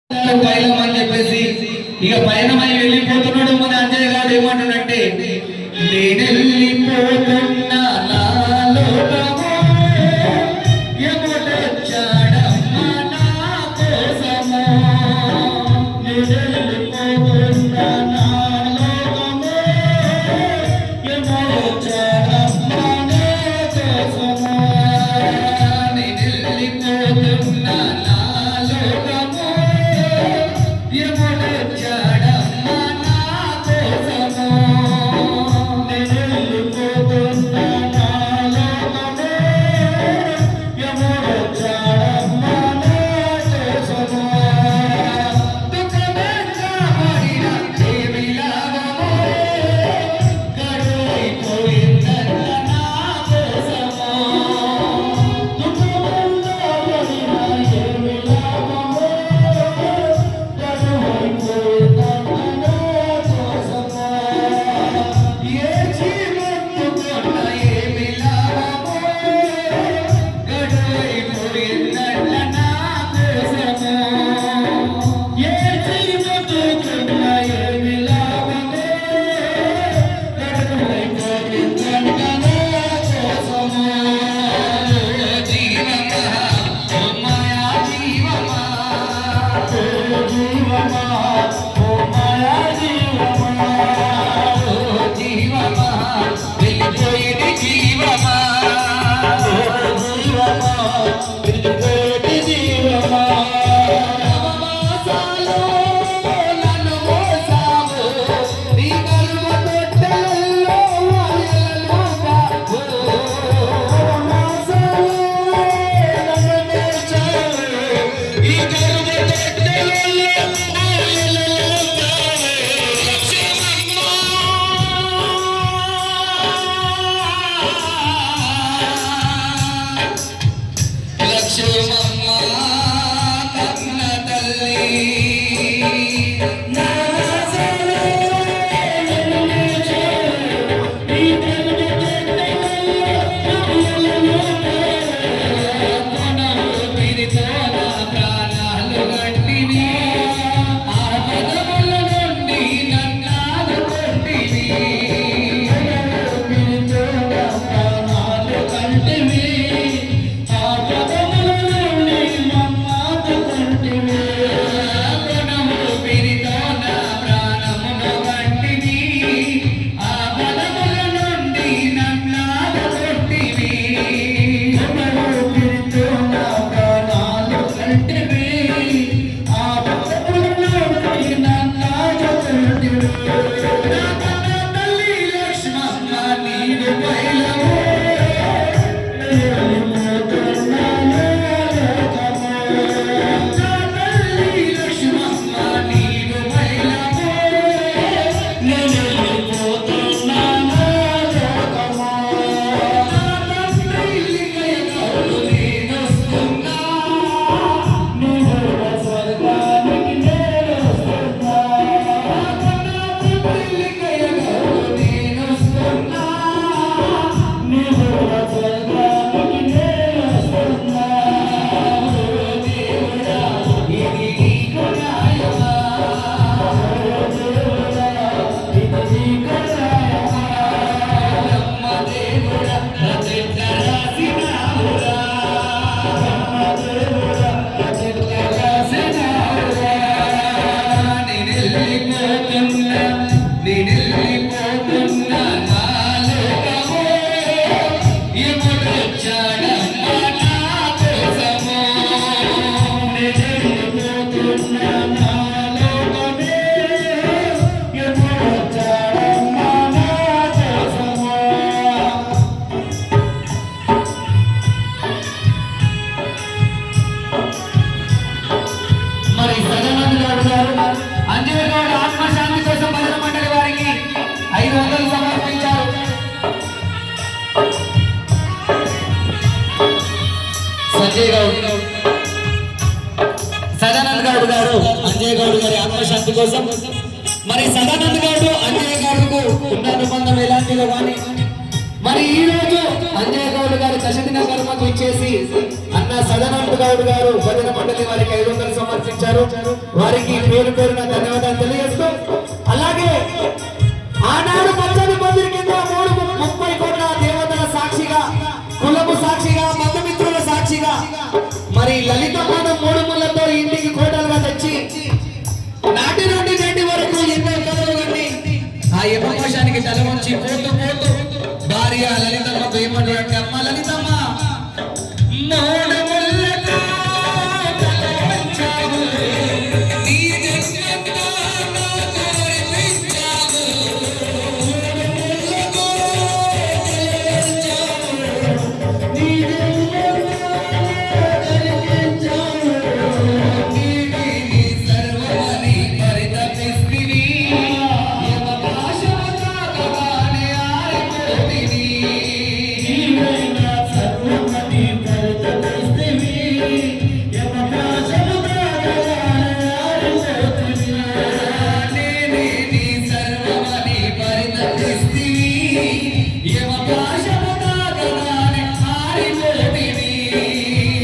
పైలమని చెప్పేసి ఇక పయనమై వెళ్ళిపోతున్నాడు. మన అంజయ్య గారు ఏమంటాడంటే, నేనెళ్ళిపోతున్నా నాలో సదానంద్ గౌడ్ గారు అంజయ్ గౌడ్ గారి ఆత్మశాంతి కోసం మరి సదానంద్ గౌడ్ అంజయ్ గౌడ్కు ఉన్న అనుబంధం ఎలాంటిదో కానీ మరి ఈ రోజు అంజయ్ గౌడ్ గారు దశదిన కర్మకు ఇచ్చేసి అన్న సదానంద్ గౌడ్ గారు భజన మండలి వారికి 500 సమర్పించారు. వచ్చారు. వారికి పేరు పేరున ధన్యవాదాలు తెలియజేస్తూ, అలాగే ఆనాడు పచ్చని పందిరి కింద 30 కోట్ల దేవతల సాక్షిగా, కులము సాక్షిగా, బంధుమిత్రుల సాక్షిగా మరి లలితమ్మను 3 ముళ్ళతో ఇంటికి కోటలుగా తెచ్చి నాటి నుండి నేటి వరకు ఎన్నో కథలు కట్టి ఆ యమకోశానికి తల వంచి పోతూ పోతూ భార్య లలితమ్మకు ఏమంటారంటే, అమ్మ లలితమ్మ మూడు ముళ్ళతో తల వంచావు, నీ జన్మతో నాకు అర్పించావు. మూడు ముళ్ళతో తల వంచావు, నీ జన్మతో అర్పించావు. నీవే నీ సర్వమని పరితపిస్తివి, యమపాశము తాకగానే ఆరిపోతివి. నీవే నా సర్వమని పరితపిస్తివి, యమపాశము తాకగానే ఆరిపోతివి. నేనే నీ సర్వమని పరితపిస్తివి, యమపాశము తాకగానే ఆరిపోతివి.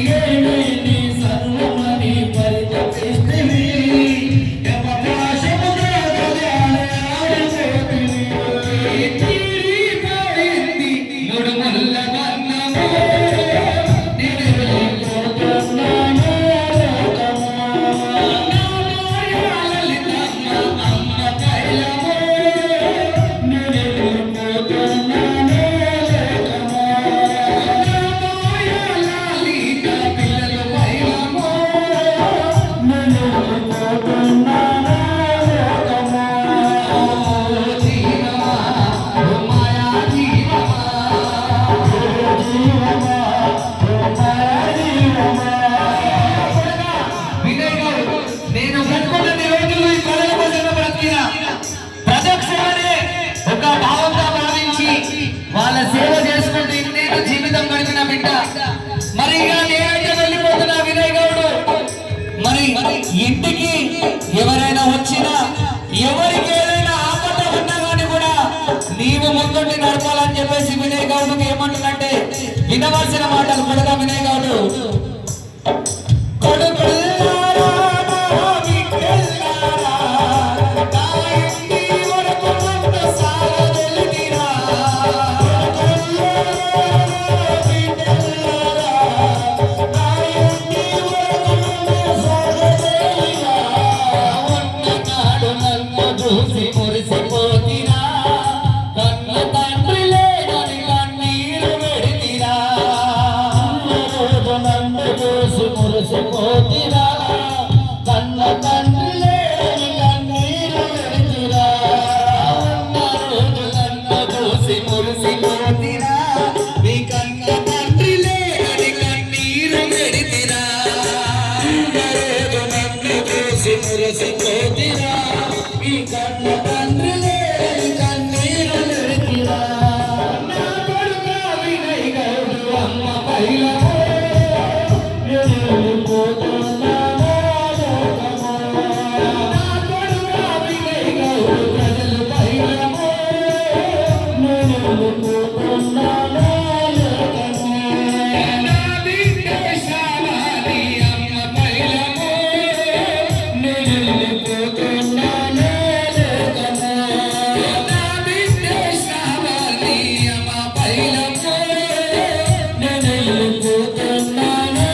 నేనే నీ సర్వమని పరితపిస్తివి, యమపాశము తాకగానే ఆరిపోతివి. తీరిపోయింది మూడు ముళ్ళ బంధము, నేను వెళ్ళిపోతున్నాను లోకము. నా భార్య లలితమ్మ అమ్మ పైలము, నేను వెళ్ళిపోతున్నాను లోకము. నా భార్య లలిత పిల్లలు పైలము, నేను వెళ్ళిపోతున్నాను లోకము. జీవమా ఓ మాయా జీవమా, జీవమా ఓ మాయా జీవమా. వినయ్ గారు, నేను బ్రతుకున్నన్ని రోజులు ఈ ప్రజల కోసం బ్రతికిన ప్రదక్షిణనే ఒక భావంగా భావించి వాళ్ళ సేవ చేసుకుంటూ ఇన్నేళ్ళు జీవితం గడిపిన బిడ్డ. మరి ఇక నేనైతే వెళ్ళిపోతున్నా వినయ్ గౌడు. మరి ఇంటికి ఎవరైనా వచ్చినా, ఎవరికి ఏదైనా ఆపద ఉన్నా కానీ కూడా నీవు ముందుండి నడపాలని చెప్పేసి వినయ్ గౌడుకి ఏమంటుందంటే, వినవలసిన మాటలు కొడుగా వినయ్ గౌడు. కొడుకుల్లారా, నా బిడ్డల్లారా, నా ఇంటి వరకు నన్ను సాగదొలికిరా. కొడుకుల్లారా, నా బిడ్డల్లారా, నా ఇంటి వరకు నన్ను సాగదొలికిరా. ఉన్ననాడు నన్ను చూసి మురిసిపోతిరా, కన్న తండ్రి లేడని కన్నీరు పెడితిరా. ఉన్నరోజు నన్ను చూసి మురిసిపోతిరా, కన్న తండ్రి లేడని కన్నీరు పెడితిరా. ఉన్నరోజు నన్ను చూసి మురిసిపోతిరా, మీ కన్న తండ్రి లేడని కన్నీరు పెడితిరా. ఉన్నరోజు నన్ను చూసి మురిసిపోతిరా, మీ కన్న తండ్రి లేడని కన్నీరు పెడితిరా. నా కొడుకా వినయ్ గౌడు అమ్మ పైలము, నేను వెళ్ళిపోతున్నాను లోకము. నా కొడుకా వినయ్ గౌడు ప్రజలు పైలము, నేను వెళ్ళిపోతున్నాను లోకము. నా బిడ్డ శాలాని అమ్మ పైలము, నేను వెళ్ళిపోతున్నాను లోకము. నా బిడ్డ శాలాని అమ్మ పైలము, నేను వెళ్ళిపోతున్నాను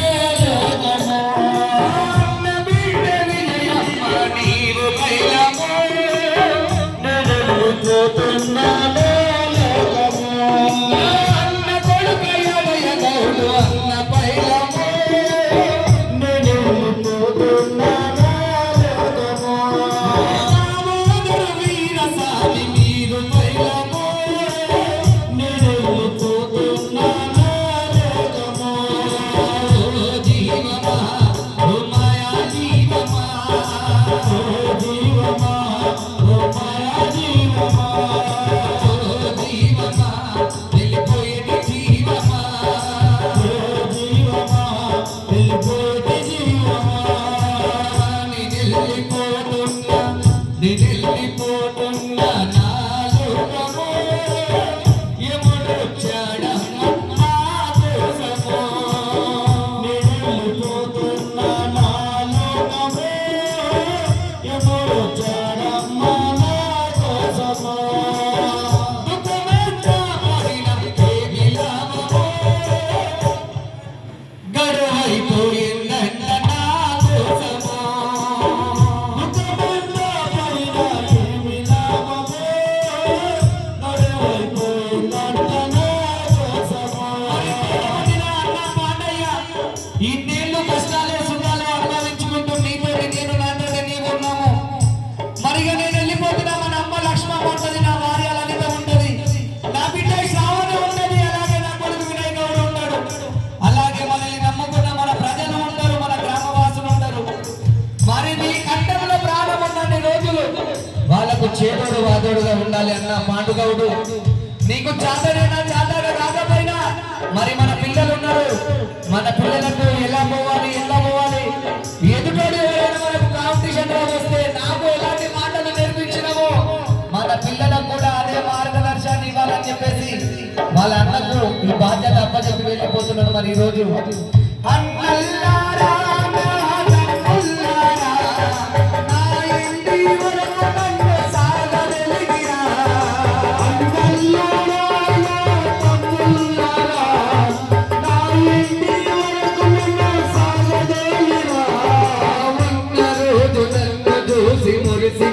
లోకము. నా బిడ్డ వినయమ్మ నీవు పైలము, నేను వెళ్ళిపోతున్నాను లోకము. అన్న కొడుకయ్యవయ్య గౌడు అన్న పైలము, నేను వెళ్ళిపోతున్నాను లోకము. దామోదర వీరస్వామి మీరు పైలము, నేను వెళ్ళిపోతున్నాను లోకము. జీవమా ఓ మాయా జీవమా, జీవమా ఓ మాయా జీవమా, జీవమా వెళ్ళిపోయేటి జీవమా, జీవమా వెళ్ళిపోయేటి జీవమా. నిలిపోతున్నా నా లోకము, యముడొచ్చాడమ్మ నా కోసము. నిలిపోతున్నా నా లోకము, బాధకు చేదోడు వాదోడుగా ఉండాలి అన్న మాటుగౌడు. నీకు చాదరైనా చాదగా రాకపోయినా మరి మన పిల్లలు ఉన్నారు, మన పిల్లలకు ఎలా పోవాలి ఎదుటోడు ఎవరైనా మనకు కాంపిటీషన్ లో వస్తే నాకు ఎలాంటి మాటలు నేర్పించినామో మన పిల్లలకు కూడా అదే మార్గదర్శనాన్ని ఇవ్వాలని చెప్పేసి వాళ్ళ అన్నకు ఈ బాధ్యత అప్పచెప్పి వెళ్ళిపోతున్నాడు. మరి ఈ రోజు అన్నల్లారా మురిసి